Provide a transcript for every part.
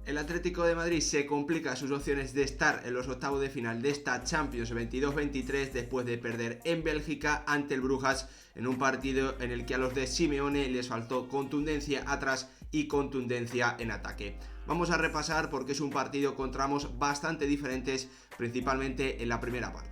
El Atlético de Madrid se complica sus opciones de estar en los octavos de final de esta Champions 22-23 después de perder en Bélgica ante el Brujas en un partido en el que a los de Simeone les faltó contundencia atrás y contundencia en ataque. Vamos a repasar porque es un partido con tramos bastante diferentes, principalmente en la primera parte.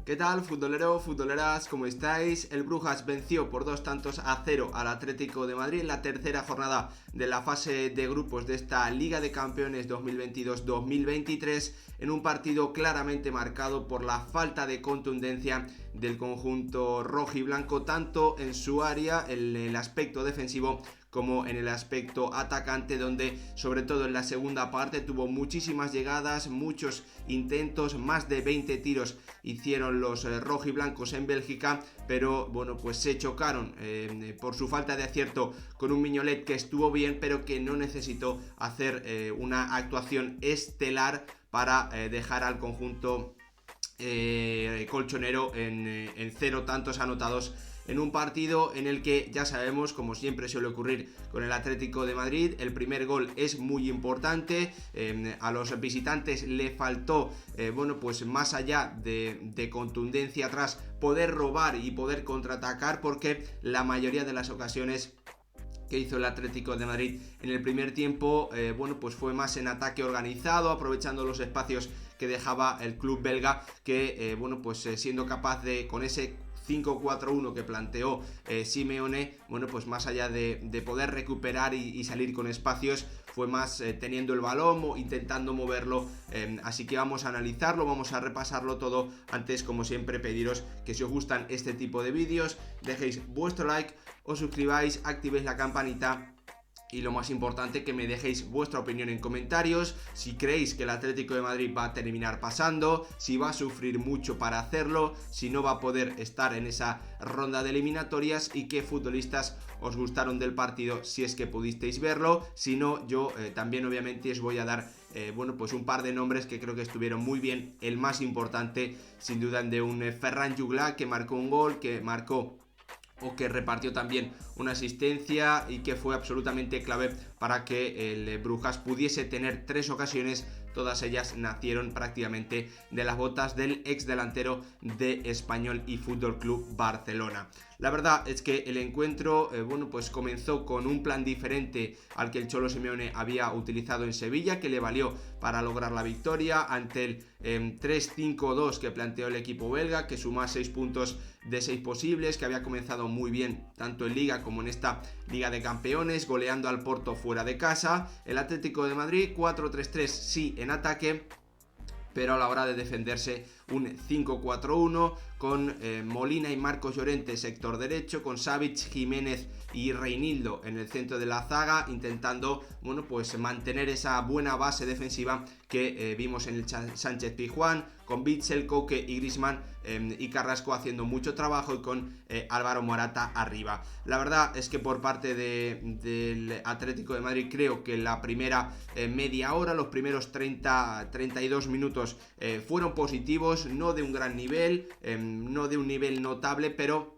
¿Qué tal, futbolero, futboleras? ¿Cómo estáis? El Brujas venció por 2-0 al Atlético de Madrid en la tercera jornada de la fase de grupos de esta Liga de Campeones 2022-2023 en un partido claramente marcado por la falta de contundencia del conjunto rojiblanco, tanto en su área, en el aspecto defensivo, como en el aspecto atacante, donde sobre todo en la segunda parte tuvo muchísimas llegadas, muchos intentos, más de 20 tiros hicieron los rojiblancos en Bélgica, pero bueno, pues se chocaron por su falta de acierto con un Mignolet que estuvo bien, pero que no necesitó hacer una actuación estelar para dejar al conjunto colchonero en 0 tantos anotados en un partido en el que ya sabemos, como siempre suele ocurrir con el Atlético de Madrid, el primer gol es muy importante. A los visitantes le faltó, bueno, pues más allá de contundencia atrás, poder robar y poder contraatacar, porque la mayoría de las ocasiones que hizo el Atlético de Madrid en el primer tiempo, bueno, pues fue más en ataque organizado, aprovechando los espacios que dejaba el club belga, que bueno, pues siendo capaz de, con ese 5-4-1 que planteó Simeone, bueno, pues más allá de poder recuperar y salir con espacios, fue más teniendo el balón, intentando moverlo, así que vamos a analizarlo, vamos a repasarlo todo. Antes, como siempre, pediros que si os gustan este tipo de vídeos, dejéis vuestro like, os suscribáis, activéis la campanita y lo más importante, que me dejéis vuestra opinión en comentarios, si creéis que el Atlético de Madrid va a terminar pasando, si va a sufrir mucho para hacerlo, si no va a poder estar en esa ronda de eliminatorias, y qué futbolistas os gustaron del partido, si es que pudisteis verlo. Si no, yo también obviamente os voy a dar bueno, pues un par de nombres que creo que estuvieron muy bien. El más importante, sin duda, de un Ferran Jugla, que marcó un gol, que marcó o que repartió también una asistencia y que fue absolutamente clave para que el Brujas pudiese tener 3 ocasiones. Todas ellas nacieron prácticamente de las botas del ex delantero de Español y Fútbol Club Barcelona. La verdad es que el encuentro, bueno, pues comenzó con un plan diferente al que el Cholo Simeone había utilizado en Sevilla, que le valió para lograr la victoria ante el 3-5-2 que planteó el equipo belga, que suma 6 puntos de 6 posibles, que había comenzado muy bien tanto en Liga como en esta Liga de Campeones, goleando al Porto fuera de casa. El Atlético de Madrid 4-3-3 sí en ataque, pero a la hora de defenderse un 5-4-1 con Molina y Marcos Llorente sector derecho, con Savic, Jiménez y Reinildo en el centro de la zaga, intentando, bueno, pues mantener esa buena base defensiva que vimos en el Sánchez-Pizjuán, con Witsel, Koke y Griezmann y Carrasco haciendo mucho trabajo, y con Álvaro Morata arriba. La verdad es que por parte del Atlético de Madrid, creo que la primera media hora, los primeros 30-32 minutos fueron positivos, no de un gran nivel, no de un nivel notable, pero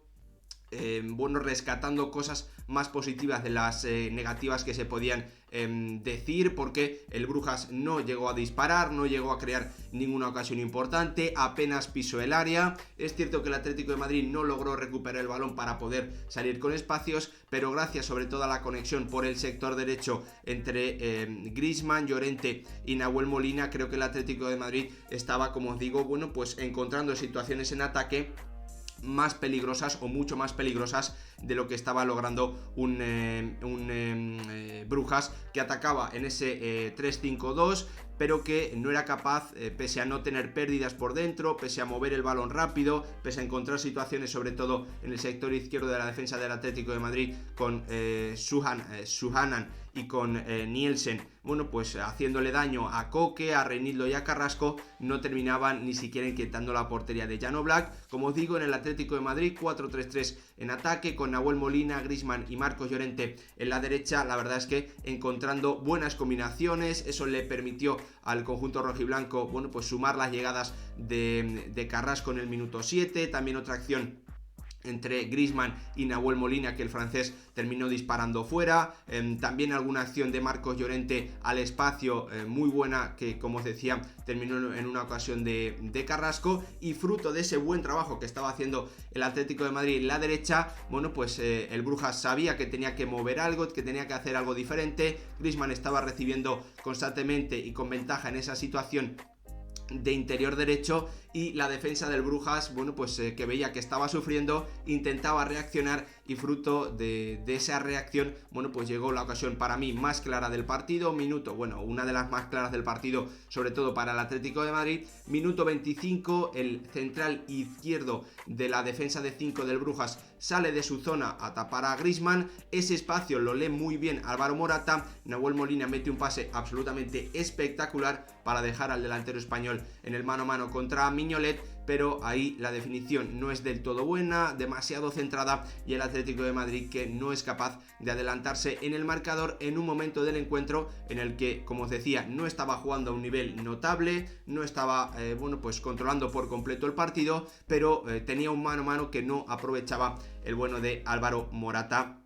bueno, rescatando cosas más positivas de las negativas que se podían decir, porque el Brujas no llegó a disparar, no llegó a crear ninguna ocasión importante, apenas pisó el área. Es cierto que el Atlético de Madrid no logró recuperar el balón para poder salir con espacios, pero gracias sobre todo a la conexión por el sector derecho entre Griezmann, Llorente y Nahuel Molina, creo que el Atlético de Madrid estaba, como os digo, bueno, pues encontrando situaciones en ataque más peligrosas, o mucho más peligrosas de lo que estaba logrando un Brujas, que atacaba en ese 3-5-2, pero que no era capaz, pese a no tener pérdidas por dentro, pese a mover el balón rápido, pese a encontrar situaciones sobre todo en el sector izquierdo de la defensa del Atlético de Madrid con Suhanan y con Nielsen, bueno, pues haciéndole daño a Koke, a Reinildo y a Carrasco, no terminaban ni siquiera inquietando la portería de Jan Oblak. Como os digo, en el Atlético de Madrid 4-3-3 en ataque, con Nahuel Molina, Griezmann y Marcos Llorente en la derecha. La verdad es que encontrando buenas combinaciones, eso le permitió al conjunto rojiblanco, bueno, pues sumar las llegadas de Carrasco en el minuto 7, también otra acción entre Griezmann y Nahuel Molina que el francés terminó disparando fuera, también alguna acción de Marcos Llorente al espacio muy buena que, como os decía, terminó en una ocasión de Carrasco, y fruto de ese buen trabajo que estaba haciendo el Atlético de Madrid en la derecha, bueno, pues el Brujas sabía que tenía que mover algo, que tenía que hacer algo diferente. Griezmann estaba recibiendo constantemente y con ventaja en esa situación de interior derecho, y la defensa del Brujas, bueno, pues que veía que estaba sufriendo, intentaba reaccionar, y fruto de esa reacción, bueno, pues llegó la ocasión para mí más clara del partido, una de las más claras del partido, sobre todo para el Atlético de Madrid, minuto 25, el central izquierdo de la defensa de 5 del Brujas sale de su zona a tapar a Griezmann, ese espacio lo lee muy bien Álvaro Morata, Nahuel Molina mete un pase absolutamente espectacular para dejar al delantero español en el mano a mano contra Mignolet, pero ahí la definición no es del todo buena, demasiado centrada, y el Atlético de Madrid que no es capaz de adelantarse en el marcador en un momento del encuentro en el que, como os decía, no estaba jugando a un nivel notable, no estaba pues controlando por completo el partido, pero tenía un mano a mano que no aprovechaba el bueno de Álvaro Morata,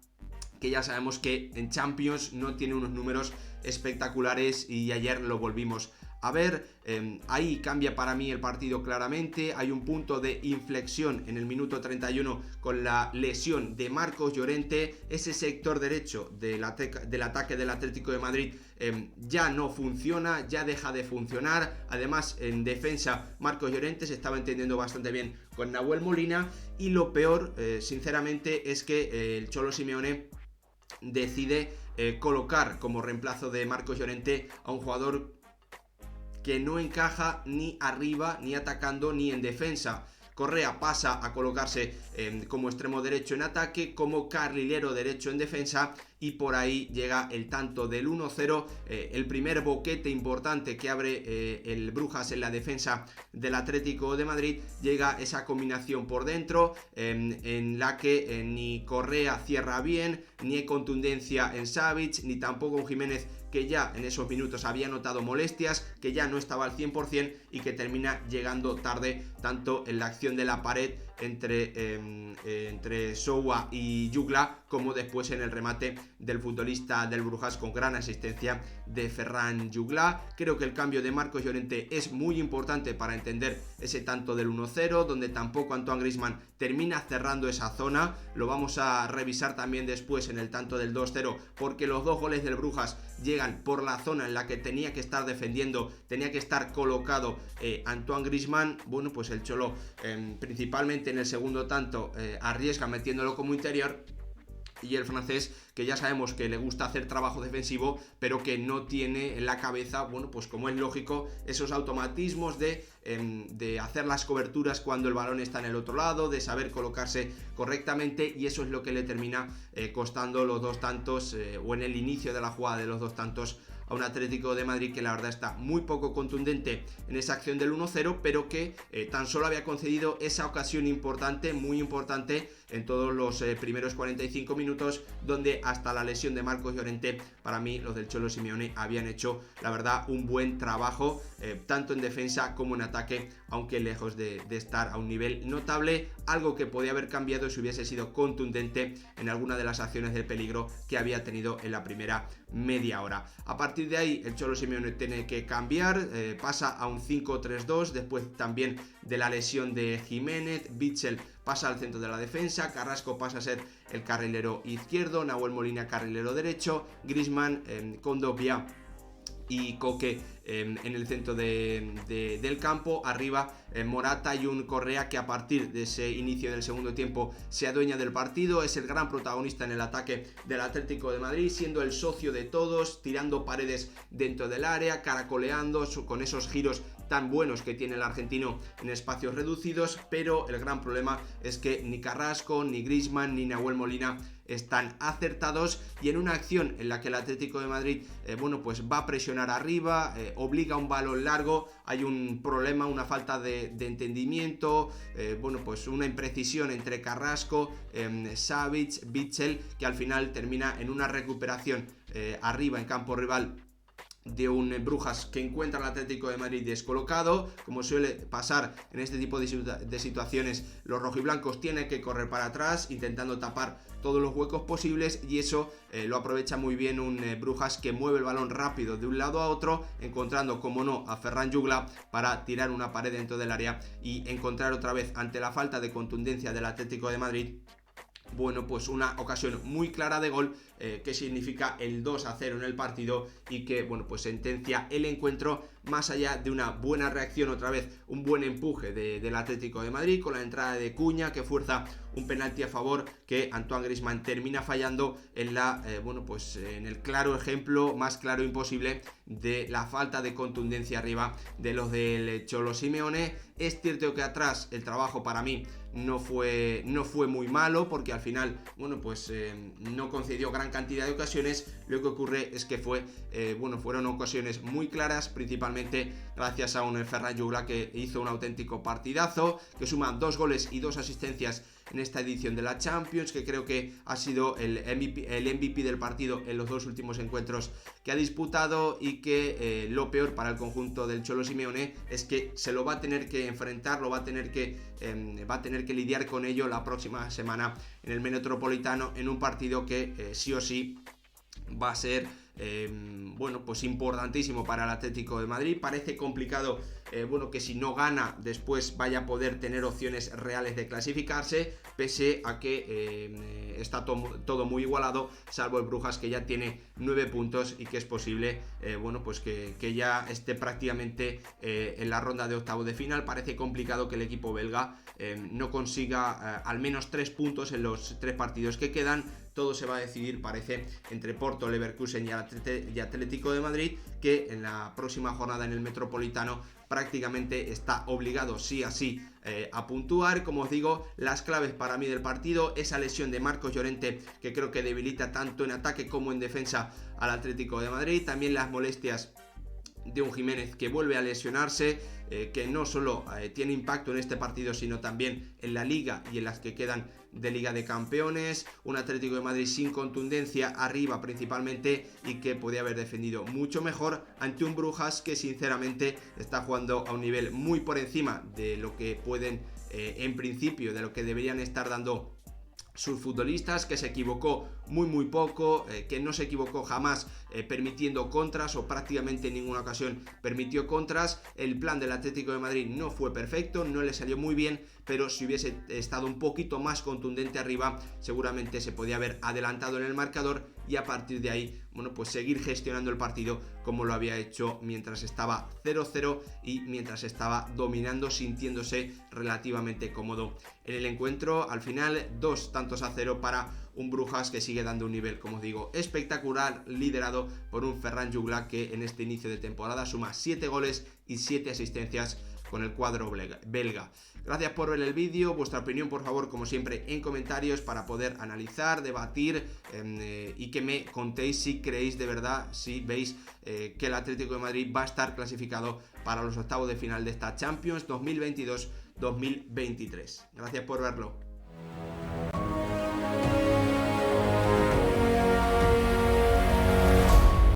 que ya sabemos que en Champions no tiene unos números espectaculares, y ayer lo volvimos a ver. Ahí cambia para mí el partido claramente. Hay un punto de inflexión en el minuto 31 con la lesión de Marcos Llorente. Ese sector derecho del ataque del Atlético de Madrid ya no funciona, ya deja de funcionar. Además, en defensa, Marcos Llorente se estaba entendiendo bastante bien con Nahuel Molina, y lo peor, sinceramente, es que el Cholo Simeone decide colocar como reemplazo de Marcos Llorente a un jugador que no encaja ni arriba, ni atacando, ni en defensa. Correa pasa a colocarse como extremo derecho en ataque, como carrilero derecho en defensa, y por ahí llega el tanto del 1-0, el primer boquete importante que abre el Brujas en la defensa del Atlético de Madrid. Llega esa combinación por dentro en la que ni Correa cierra bien, ni hay contundencia en Savic, ni tampoco en Jiménez, que ya en esos minutos había notado molestias, que ya no estaba al 100%, y que termina llegando tarde, tanto en la acción de la pared entre Sowa y Jugla, como después en el remate del futbolista del Brujas con gran asistencia de Ferran Jugla. Creo que el cambio de Marcos Llorente es muy importante para entender ese tanto del 1-0, donde tampoco Antoine Griezmann termina cerrando esa zona. Lo vamos a revisar también después en el tanto del 2-0, porque los dos goles del Brujas llegan por la zona en la que tenía que estar defendiendo, tenía que estar colocado Antoine Griezmann. Bueno, pues el Cholo principalmente en el segundo tanto arriesga metiéndolo como interior, y el francés, que ya sabemos que le gusta hacer trabajo defensivo, pero que no tiene en la cabeza, bueno, pues como es lógico, esos automatismos de hacer las coberturas cuando el balón está en el otro lado, de saber colocarse correctamente, y eso es lo que le termina costando los dos tantos, o en el inicio de la jugada de los dos tantos, a un Atlético de Madrid que la verdad está muy poco contundente en esa acción del 1-0, pero que tan solo había concedido esa ocasión importante, muy importante, en todos los primeros 45 minutos, donde hasta la lesión de Marcos Llorente, para mí los del Cholo Simeone habían hecho, la verdad, un buen trabajo, tanto en defensa como en ataque, aunque lejos de estar a un nivel notable, algo que podía haber cambiado si hubiese sido contundente en alguna de las acciones de peligro que había tenido en la primera media hora. A partir de ahí el Cholo Simeone tiene que cambiar, pasa a un 5-3-2, después también de la lesión de Jiménez. Witsel pasa al centro de la defensa, Carrasco pasa a ser el carrilero izquierdo, Nahuel Molina carrilero derecho, Griezmann, Kondogbia y Koke en el centro del campo. Arriba Morata y un Correa que a partir de ese inicio del segundo tiempo se adueña del partido, es el gran protagonista en el ataque del Atlético de Madrid, siendo el socio de todos, tirando paredes dentro del área, caracoleando con esos giros tan buenos que tiene el argentino en espacios reducidos. Pero el gran problema es que ni Carrasco, ni Griezmann, ni Nahuel Molina están acertados, y en una acción en la que el Atlético de Madrid pues va a presionar arriba, obliga a un balón largo, hay un problema, una falta de entendimiento, pues una imprecisión entre Carrasco, Savic, Witsel, que al final termina en una recuperación arriba en campo rival de un Brujas que encuentra al Atlético de Madrid descolocado. Como suele pasar en este tipo de situaciones, los rojiblancos tienen que correr para atrás intentando tapar todos los huecos posibles, y eso lo aprovecha muy bien un Brujas que mueve el balón rápido de un lado a otro, encontrando, como no, a Ferran Jugla para tirar una pared dentro del área y encontrar otra vez, ante la falta de contundencia del Atlético de Madrid, pues una ocasión muy clara de gol, que significa el 2-0 en el partido, y que pues sentencia el encuentro, más allá de una buena reacción, otra vez un buen empuje del Atlético de Madrid con la entrada de Cuña, que fuerza un penalti a favor que Antoine Griezmann termina fallando en en el claro ejemplo, más claro imposible, de la falta de contundencia arriba de los del Cholo Simeone. Es cierto que atrás el trabajo para mí no fue muy malo, porque al final no concedió gran cantidad de ocasiones. Lo que ocurre es que fueron ocasiones muy claras, principalmente gracias a un Ferran Jugla que hizo un auténtico partidazo, que suma 2 goles y 2 asistencias en esta edición de la Champions, que creo que ha sido el MVP del partido en los 2 últimos encuentros que ha disputado, y que lo peor para el conjunto del Cholo Simeone es que se lo va a tener que enfrentar, va a tener que lidiar con ello la próxima semana en el Metropolitano, en un partido que sí o sí va a ser importantísimo para el Atlético de Madrid. Parece complicado que si no gana después vaya a poder tener opciones reales de clasificarse, pese a que está todo muy igualado, salvo el Brujas, que ya tiene 9 puntos y que es posible que ya esté prácticamente en la ronda de octavos de final. Parece complicado que el equipo belga no consiga al menos 3 puntos en los 3 partidos que quedan. Todo se va a decidir, parece, entre Porto, Leverkusen y Atlético de Madrid, que en la próxima jornada en el Metropolitano prácticamente está obligado sí a sí a puntuar. Como os digo, las claves para mí del partido: esa lesión de Marcos Llorente, que creo que debilita tanto en ataque como en defensa al Atlético de Madrid. También las molestias de un Jiménez que vuelve a lesionarse, que no solo tiene impacto en este partido, sino también en la Liga y en las que quedan de Liga de Campeones. Un Atlético de Madrid sin contundencia arriba principalmente, y que podía haber defendido mucho mejor ante un Brujas que sinceramente está jugando a un nivel muy por encima de lo que pueden, en principio, de lo que deberían estar dando sus futbolistas, que se equivocó muy poco, que no se equivocó jamás permitiendo contras, o prácticamente en ninguna ocasión permitió contras. El plan del Atlético de Madrid no fue perfecto, no le salió muy bien, pero si hubiese estado un poquito más contundente arriba, seguramente se podía haber adelantado en el marcador, y a partir de ahí seguir gestionando el partido como lo había hecho mientras estaba 0-0 y mientras estaba dominando, sintiéndose relativamente cómodo en el encuentro. Al final, 2-0 para un Brujas que sigue dando un nivel, como os digo, espectacular, liderado por un Ferran Jugla que en este inicio de temporada suma 7 goles y 7 asistencias con el cuadro belga. Gracias por ver el vídeo. Vuestra opinión, por favor, como siempre, en comentarios, para poder analizar, debatir, y que me contéis si creéis de verdad, si veis que el Atlético de Madrid va a estar clasificado para los octavos de final de esta Champions 2022-2023. Gracias por verlo.